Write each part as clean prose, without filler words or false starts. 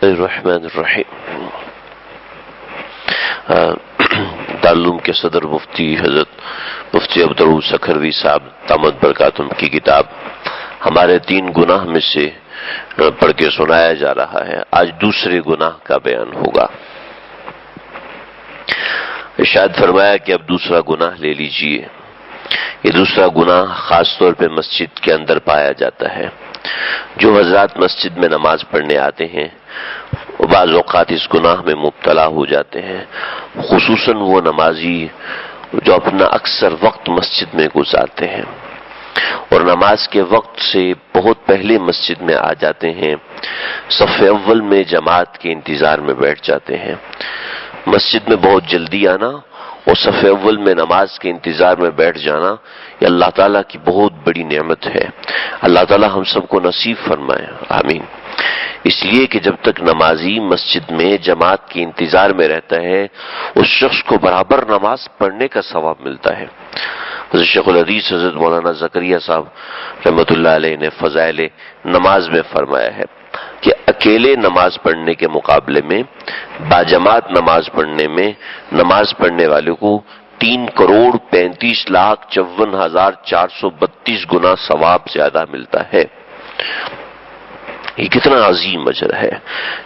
الرحمن الرحیم۔ دارالعلوم کے صدر مفتی حضرت مفتی عبدالرؤوف سکھروی صاحب دامت برکاتہم کی کتاب ہمارے 3 گناہ میں سے پڑھ کے سنایا جا رہا ہے۔ آج دوسرے گناہ کا بیان ہوگا۔ ارشاد فرمایا کہ اب دوسرا گناہ لے لیجئے۔ یہ دوسرا گناہ خاص طور پہ مسجد کے اندر پایا جاتا ہے۔ جو حضرات مسجد میں نماز پڑھنے آتے ہیں وہ بعض اوقات اس گناہ میں مبتلا ہو جاتے ہیں، خصوصاً وہ نمازی جو اپنا اکثر وقت مسجد میں گزارتے ہیں اور نماز کے وقت سے بہت پہلے مسجد میں آ جاتے ہیں، صف اول میں جماعت کے انتظار میں بیٹھ جاتے ہیں۔ مسجد میں بہت جلدی آنا اور صف اول میں نماز کے انتظار میں بیٹھ جانا یہ اللہ تعالیٰ کی بہت بڑی نعمت ہے۔ اللہ تعالیٰ ہم سب کو نصیب فرمائے، آمین۔ اس لیے کہ جب تک نمازی مسجد میں جماعت کے انتظار میں رہتا ہے اس شخص کو برابر نماز پڑھنے کا ثواب ملتا ہے۔ حضرت شیخ الحدیث حضرت مولانا زکریا صاحب رحمۃ اللہ علیہ نے فضائل نماز میں فرمایا ہے کہ اکیلے نماز پڑھنے کے مقابلے میں باجماعت نماز پڑھنے میں نماز پڑھنے والے کو 3,35,54,432 گنا ثواب زیادہ ملتا ہے۔ یہ کتنا عظیم اجر ہے،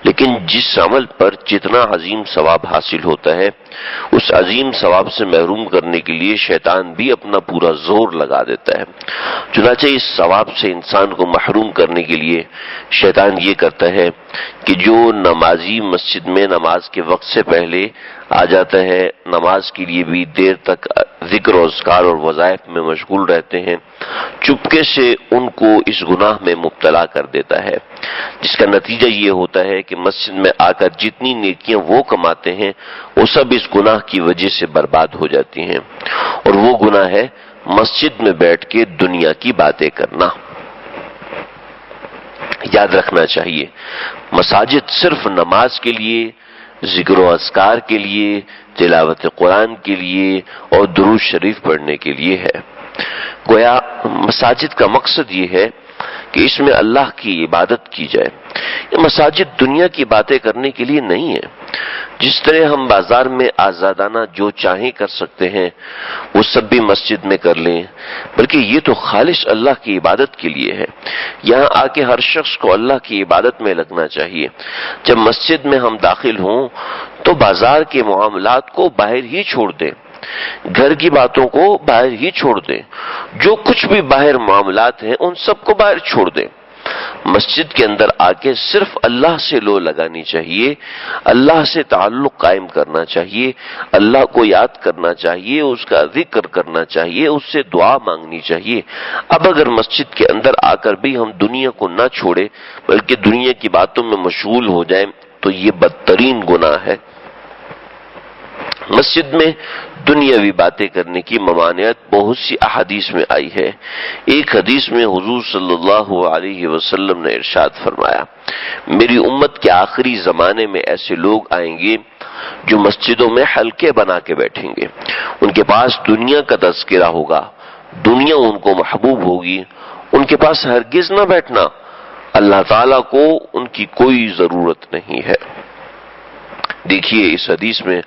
لیکن جس عمل پر جتنا عظیم ثواب حاصل ہوتا ہے اس عظیم ثواب سے محروم کرنے کے لیے شیطان بھی اپنا پورا زور لگا دیتا ہے۔ چنانچہ اس ثواب سے انسان کو محروم کرنے کے لیے شیطان یہ کرتا ہے کہ جو نمازی مسجد میں نماز کے وقت سے پہلے آ جاتا ہے، نماز کے لیے بھی دیر تک ذکر و اذکار اور وظائف میں مشغول رہتے ہیں، چپکے سے ان کو اس گناہ میں مبتلا کر دیتا ہے، جس کا نتیجہ یہ ہوتا ہے کہ مسجد میں آ کر جتنی نیکیاں وہ کماتے ہیں وہ سب اس گناہ کی وجہ سے برباد ہو جاتی ہیں، اور وہ گناہ ہے مسجد میں بیٹھ کے دنیا کی باتیں کرنا۔ یاد رکھنا چاہیے مساجد صرف نماز کے لیے، ذکر و اذکار کے لیے، تلاوت قرآن کے لیے اور درود شریف پڑھنے کے لیے ہے۔ گویا مساجد کا مقصد یہ ہے کہ اس میں اللہ کی عبادت کی جائے۔ یہ مساجد دنیا کی باتیں کرنے کے لیے نہیں ہے۔ جس طرح ہم بازار میں آزادانہ جو چاہیں کر سکتے ہیں وہ سب بھی مسجد میں کر لیں، بلکہ یہ تو خالص اللہ کی عبادت کے لیے ہے۔ یہاں آ کے ہر شخص کو اللہ کی عبادت میں لگنا چاہیے۔ جب مسجد میں ہم داخل ہوں تو بازار کے معاملات کو باہر ہی چھوڑ دیں، گھر کی باتوں کو باہر ہی چھوڑ دیں، جو کچھ بھی باہر معاملات ہیں ان سب کو باہر چھوڑ دیں۔ مسجد کے اندر آ کے صرف اللہ سے لو لگانی چاہیے، اللہ سے تعلق قائم کرنا چاہیے، اللہ کو یاد کرنا چاہیے، اس کا ذکر کرنا چاہیے، اس سے دعا مانگنی چاہیے۔ اب اگر مسجد کے اندر آ کر بھی ہم دنیا کو نہ چھوڑے بلکہ دنیا کی باتوں میں مشغول ہو جائیں تو یہ بدترین گناہ ہے۔ مسجد میں دنیاوی باتیں کرنے کی ممانعت بہت سی احادیث میں آئی ہے۔ ایک حدیث میں حضور صلی اللہ علیہ وسلم نے ارشاد فرمایا، میری امت کے آخری زمانے میں ایسے لوگ آئیں گے جو مسجدوں میں حلقے بنا کے بیٹھیں گے، ان کے پاس دنیا کا تذکرہ ہوگا، دنیا ان کو محبوب ہوگی، ان کے پاس ہرگز نہ بیٹھنا، اللہ تعالیٰ کو ان کی کوئی ضرورت نہیں ہے۔ دیکھیے اس حدیث میں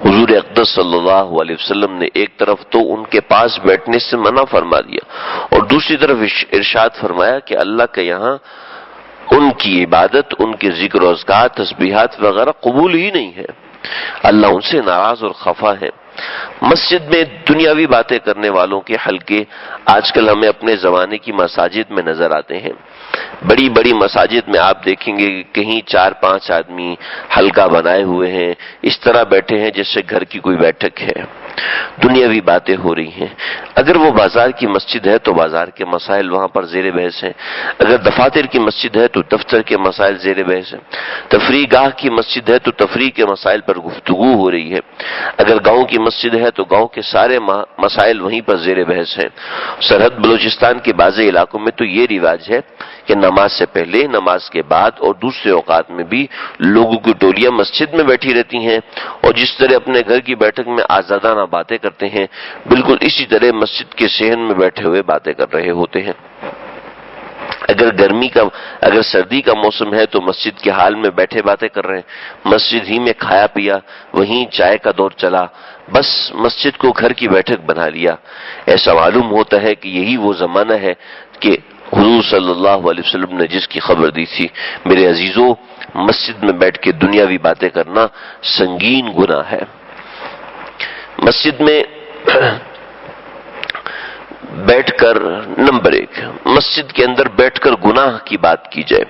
حضور اقدس صلی اللہ علیہ وسلم نے ایک طرف تو ان کے پاس بیٹھنے سے منع فرما دیا اور دوسری طرف ارشاد فرمایا کہ اللہ کے یہاں ان کی عبادت، ان کے ذکر و اذکار، تسبیحات وغیرہ قبول ہی نہیں ہے، اللہ ان سے ناراض اور خفا ہے۔ مسجد میں دنیاوی باتیں کرنے والوں کے حلقے آج کل ہمیں اپنے زمانے کی مساجد میں نظر آتے ہیں۔ بڑی بڑی مساجد میں آپ دیکھیں گے کہ کہیں 4-5 آدمی حلقہ بنائے ہوئے ہیں، اس طرح بیٹھے ہیں جیسے گھر کی کوئی بیٹھک ہے، دنیاوی باتیں ہو رہی ہیں۔ اگر وہ بازار کی مسجد ہے تو بازار کے مسائل وہاں پر زیر بحث ہیں، اگر دفاتر کی مسجد ہے تو دفتر کے مسائل زیر بحث ہیں، تفریح گاہ کی مسجد ہے تو تفریح کے مسائل پر گفتگو ہو رہی ہے، اگر گاؤں کی مسجد ہے تو گاؤں کے سارے مسائل وہیں پر زیر بحث ہیں۔ سرحد بلوچستان کے بعض علاقوں میں تو یہ رواج ہے کہ نماز سے پہلے، نماز کے بعد اور دوسرے اوقات میں بھی لوگوں کی ٹولیاں مسجد میں بیٹھی رہتی ہیں اور جس طرح اپنے گھر کی بیٹھک میں آزادانہ باتیں کرتے ہیں بالکل اسی طرح مسجد کے صحن میں بیٹھے ہوئے باتیں کر رہے ہوتے ہیں۔ اگر سردی کا موسم ہے تو مسجد کے حال میں بیٹھے باتیں کر رہے ہیں، مسجد ہی میں کھایا پیا، وہیں چائے کا دور چلا، بس مسجد کو گھر کی بیٹھک بنا لیا۔ ایسا معلوم ہوتا ہے کہ یہی وہ زمانہ ہے کہ حضور صلی اللہ علیہ وسلم نے جس کی خبر دی تھی۔ میرے عزیزو، مسجد میں بیٹھ کے دنیاوی باتیں کرنا سنگین گناہ ہے۔ مسجد میں بیٹھ کر، نمبر 1، مسجد کے اندر بیٹھ کر گناہ کی بات کی جائے،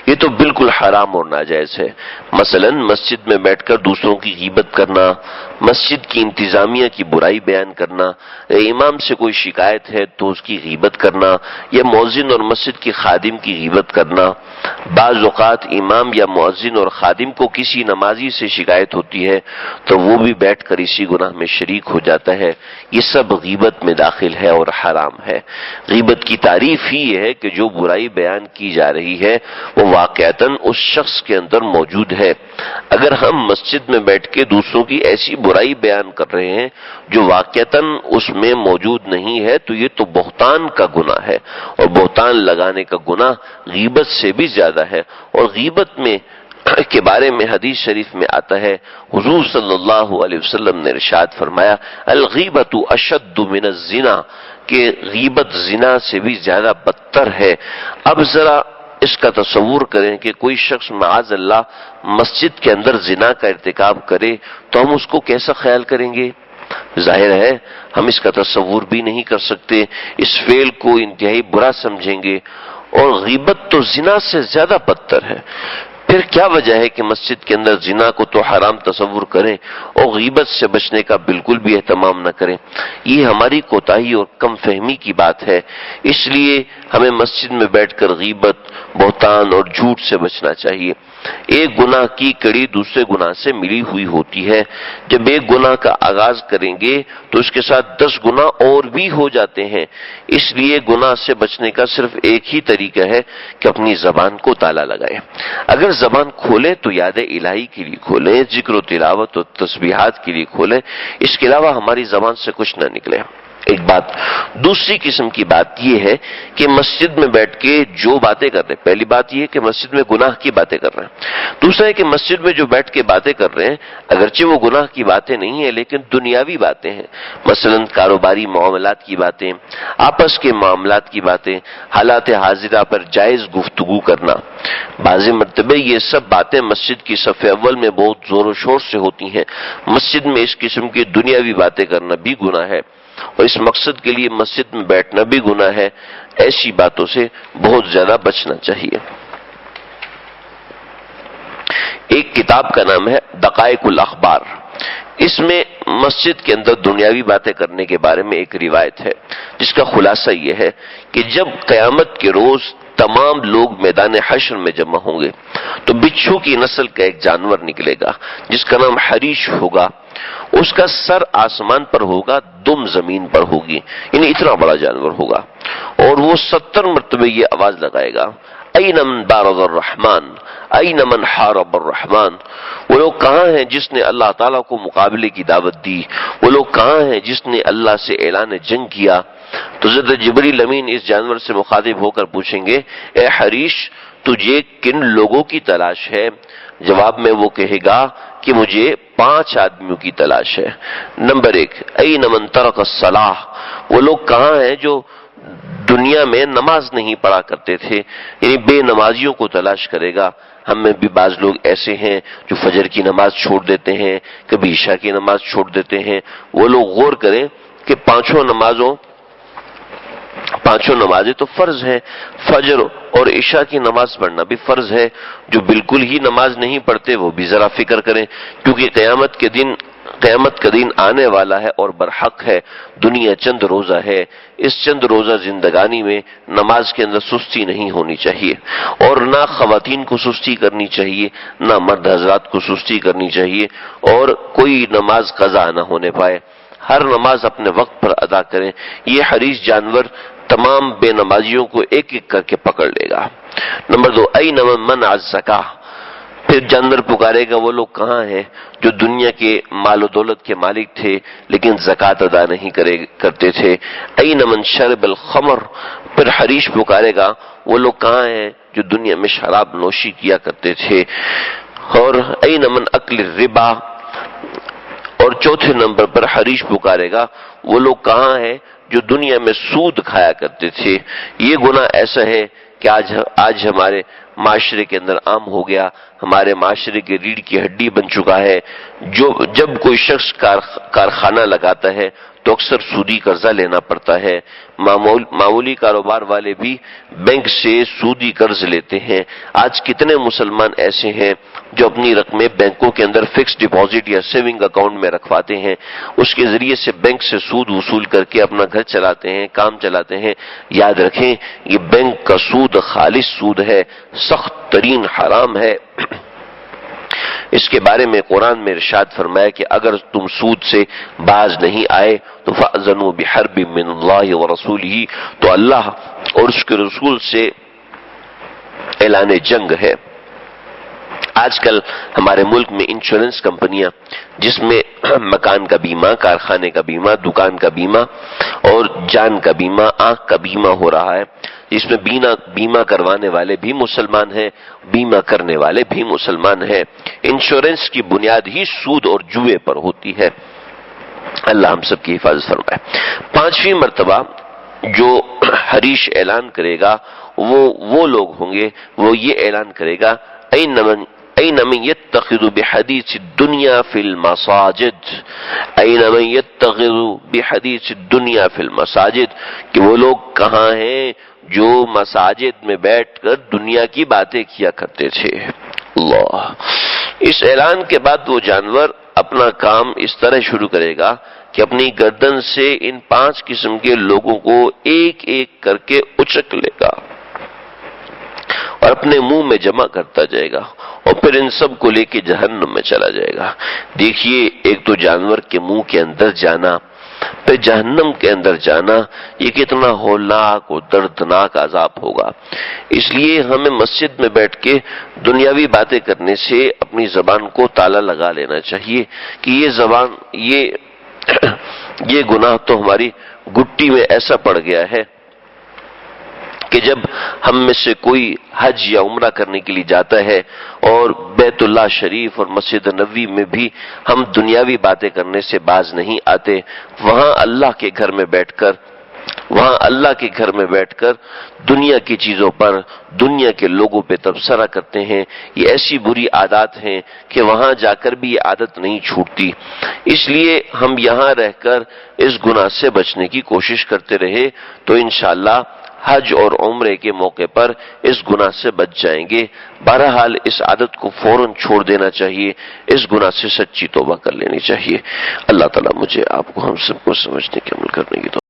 یہ تو بالکل حرام اور ناجائز ہے۔ مثلا مسجد میں بیٹھ کر دوسروں کی غیبت کرنا، مسجد کی انتظامیہ کی برائی بیان کرنا، امام سے کوئی شکایت ہے تو اس کی غیبت کرنا، یا مؤذن اور مسجد کی خادم کی غیبت کرنا۔ بعض اوقات امام یا مؤذن اور خادم کو کسی نمازی سے شکایت ہوتی ہے تو وہ بھی بیٹھ کر اسی گناہ میں شریک ہو جاتا ہے۔ یہ سب غیبت میں داخل ہے اور حرام ہے۔ غیبت کی تعریف ہی یہ ہے کہ جو برائی بیان کی جا رہی ہے وہ واقعتاً اس شخص کے اندر موجود ہے۔ اگر ہم مسجد میں بیٹھ کے دوسروں کی ایسی برائی بیان کر رہے ہیں جو واقعتاً اس میں موجود نہیں ہے تو یہ تو بہتان کا گناہ ہے، اور بہتان لگانے کا گناہ غیبت سے بھی زیادہ ہے۔ اور غیبت میں کے بارے میں حدیث شریف میں آتا ہے، حضور صلی اللہ علیہ وسلم نے ارشاد فرمایا، الغیبت اشد من الزنا، کہ غیبت زنا سے بھی زیادہ بدتر ہے۔ اب ذرا اس کا تصور کریں کہ کوئی شخص معاذ اللہ مسجد کے اندر زنا کا ارتکاب کرے تو ہم اس کو کیسا خیال کریں گے؟ ظاہر ہے ہم اس کا تصور بھی نہیں کر سکتے، اس فعل کو انتہائی برا سمجھیں گے، اور غیبت تو زنا سے زیادہ بدتر ہے۔ پھر کیا وجہ ہے کہ مسجد کے اندر زنا کو تو حرام تصور کریں اور غیبت سے بچنے کا بالکل بھی اہتمام نہ کریں؟ یہ ہماری کوتاہی اور کم فہمی کی بات ہے۔ اس لیے ہمیں مسجد میں بیٹھ کر غیبت، بہتان اور جھوٹ سے بچنا چاہیے۔ ایک گناہ کی کڑی دوسرے گناہ سے ملی ہوئی ہوتی ہے۔ جب ایک گناہ کا آغاز کریں گے تو اس کے ساتھ 10 گناہ اور بھی ہو جاتے ہیں۔ اس لیے گناہ سے بچنے کا صرف ایک ہی طریقہ ہے کہ اپنی زبان کو تالا لگائیں۔ اگر زبان کھولیں تو یاد الہی کے لیے کھولیں، ذکر و تلاوت و تسبیحات کے لیے کھولیں، اس کے علاوہ ہماری زبان سے کچھ نہ نکلے۔ ایک بات، دوسری قسم کی بات یہ ہے کہ مسجد میں بیٹھ کے جو باتیں کر رہے ہیں، پہلی بات یہ ہے کہ مسجد میں گناہ کی باتیں کر رہے ہیں، دوسرا ہے کہ مسجد میں جو بیٹھ کے باتیں کر رہے ہیں اگرچہ وہ گناہ کی باتیں نہیں ہیں لیکن دنیاوی باتیں ہیں، مثلا کاروباری معاملات کی باتیں، آپس کے معاملات کی باتیں، حالات حاضرہ پر جائز گفتگو کرنا۔ بعض مرتبہ یہ سب باتیں مسجد کی صف اول میں بہت زور و شور سے ہوتی ہیں، مسجد میں اس قسم کی دنیاوی باتیں کرنا بھی گناہ ہے، اور اس مقصد کے لیے مسجد میں بیٹھنا بھی گناہ ہے۔ ایسی باتوں سے بہت زیادہ بچنا چاہیے۔ ایک کتاب کا نام ہے دقائق الاخبار، اس میں مسجد کے اندر دنیاوی باتیں کرنے کے بارے میں ایک روایت ہے جس کا خلاصہ یہ ہے کہ جب قیامت کے روز تمام لوگ میدان حشر میں جمع ہوں گے تو بچھو کی نسل کا ایک جانور نکلے گا جس کا نام حریش ہوگا، اس کا سر آسمان پر ہوگا، دم زمین پر ہوگی، یعنی اتنا بڑا جانور ہوگا، اور وہ 70 مرتبہ یہ آواز لگائے گا، این من بارز الرحمن، این من حارب الرحمن، وہ لوگ کہاں ہیں جس نے اللہ تعالیٰ کو مقابلے کی دعوت دی، وہ لوگ کہاں ہیں جس نے اللہ سے اعلان جنگ کیا؟ تو حضرت جبریل امین اس جانور سے مخاطب ہو کر پوچھیں گے، اے حریش تجھے کن لوگوں کی تلاش ہے؟ جواب میں وہ کہے گا کہ مجھے 5 آدمیوں کی تلاش ہے۔ نمبر 1، این من ترک الصلاۃ، وہ لوگ کہاں ہیں جو دنیا میں نماز نہیں پڑھا کرتے تھے، یعنی بے نمازیوں کو تلاش کرے گا۔ ہم میں بھی بعض لوگ ایسے ہیں جو فجر کی نماز چھوڑ دیتے ہیں، کبھی عشاء کی نماز چھوڑ دیتے ہیں۔ وہ لوگ غور کریں کہ پانچوں نمازیں تو فرض ہیں، فجر اور عشاء کی نماز پڑھنا بھی فرض ہے۔ جو بالکل ہی نماز نہیں پڑھتے وہ بھی ذرا فکر کریں، کیونکہ قیامت کا دن آنے والا ہے اور برحق ہے۔ دنیا چند روزہ ہے، اس چند روزہ زندگانی میں نماز کے اندر سستی نہیں ہونی چاہیے، اور نہ خواتین کو سستی کرنی چاہیے، نہ مرد حضرات کو سستی کرنی چاہیے، اور کوئی نماز قضا نہ ہونے پائے، ہر نماز اپنے وقت پر ادا کریں۔ یہ حریص جانور تمام بے نمازیوں کو ایک ایک کر کے پکڑ لے گا۔ نمبر 2، این من منع الزکاۃ، پھر جانور پکارے گا وہ لوگ کہاں ہیں جو دنیا کے مال و دولت کے مالک تھے لیکن زکوٰۃ ادا نہیں کرتے تھے۔ این من شرب الخمر، پھر حریش پکارے گا وہ لوگ کہاں ہیں جو دنیا میں شراب نوشی کیا کرتے تھے؟ اور این من اکل الربا، اور چوتھے نمبر پر حریش پکارے گا وہ لوگ کہاں ہیں جو دنیا میں سود کھایا کرتے تھے۔ یہ گناہ ایسا ہے کہ آج ہمارے معاشرے کے اندر عام ہو گیا، ہمارے معاشرے کی ریڑھ کی ہڈی بن چکا ہے۔ جب کوئی شخص کارخانہ لگاتا ہے تو اکثر سودی قرضہ لینا پڑتا ہے۔ معمولی کاروبار والے بھی بینک سے سودی قرض لیتے ہیں۔ آج کتنے مسلمان ایسے ہیں جو اپنی رقمیں بینکوں کے اندر فکس ڈپازٹ یا سیونگ اکاؤنٹ میں رکھواتے ہیں، اس کے ذریعے سے بینک سے سود وصول کر کے اپنا گھر چلاتے ہیں، کام چلاتے ہیں۔ یاد رکھیں یہ بینک کا سود خالص سود ہے، سخت ترین حرام ہے۔ اس کے بارے میں قرآن میں ارشاد فرمایا کہ اگر تم سود سے باز نہیں آئے تو فَأْذَنُوا بِحَرْبٍ مِّنَ اللَّهِ وَرَسُولِهِ، تو اللہ اور اس کے رسول سے اعلان جنگ ہے۔ آج کل ہمارے ملک میں انشورنس کمپنیاں جس میں مکان کا بیمہ، کارخانے کا بیمہ، دکان کا بیمہ اور جان کا بیمہ، آنکھ کا بیمہ ہو رہا ہے، اس میں بیمہ کروانے والے بھی مسلمان ہیں، بیمہ کرنے والے بھی مسلمان ہیں۔ انشورنس کی بنیاد ہی سود اور جوئے پر ہوتی ہے۔ اللہ ہم سب کی حفاظت فرمائے۔ پانچویں مرتبہ جو حریش اعلان کرے گا وہ لوگ ہوں گے، وہ یہ اعلان کرے گا أين من يتخذ بحديث الدنيا في المساجد، أين من يتخذ بحديث الدنيا في المساجد، کہ وہ لوگ کہاں ہیں جو مساجد میں بیٹھ کر دنیا کی باتیں کیا کرتے تھے۔ اللہ، اس اعلان کے بعد وہ جانور اپنا کام اس طرح شروع کرے گا کہ اپنی گردن سے ان 5 قسم کے لوگوں کو ایک ایک کر کے اچک لے گا اور اپنے منہ میں جمع کرتا جائے گا اور پھر ان سب کو لے کے جہنم میں چلا جائے گا۔ دیکھیے، ایک تو جانور کے منہ کے اندر جانا، پھر جہنم کے اندر جانا، یہ کتنا ہولناک اور دردناک عذاب ہوگا۔ اس لیے ہمیں مسجد میں بیٹھ کے دنیاوی باتیں کرنے سے اپنی زبان کو تالا لگا لینا چاہیے کہ یہ زبان یہ گناہ تو ہماری گٹی میں ایسا پڑ گیا ہے کہ جب ہم میں سے کوئی حج یا عمرہ کرنے کے لیے جاتا ہے اور بیت اللہ شریف اور مسجد نبوی میں بھی ہم دنیاوی باتیں کرنے سے باز نہیں آتے، وہاں اللہ کے گھر میں بیٹھ کر دنیا کی چیزوں پر، دنیا کے لوگوں پہ تبصرہ کرتے ہیں۔ یہ ایسی بری عادات ہیں کہ وہاں جا کر بھی یہ عادت نہیں چھوٹتی۔ اس لیے ہم یہاں رہ کر اس گناہ سے بچنے کی کوشش کرتے رہے تو انشاءاللہ حج اور عمرے کے موقع پر اس گناہ سے بچ جائیں گے۔ بہرحال اس عادت کو فوراً چھوڑ دینا چاہیے، اس گناہ سے سچی توبہ کر لینی چاہیے۔ اللہ تعالیٰ مجھے آپ کو ہم سب کو سمجھنے کے عمل کرنے کی توفیق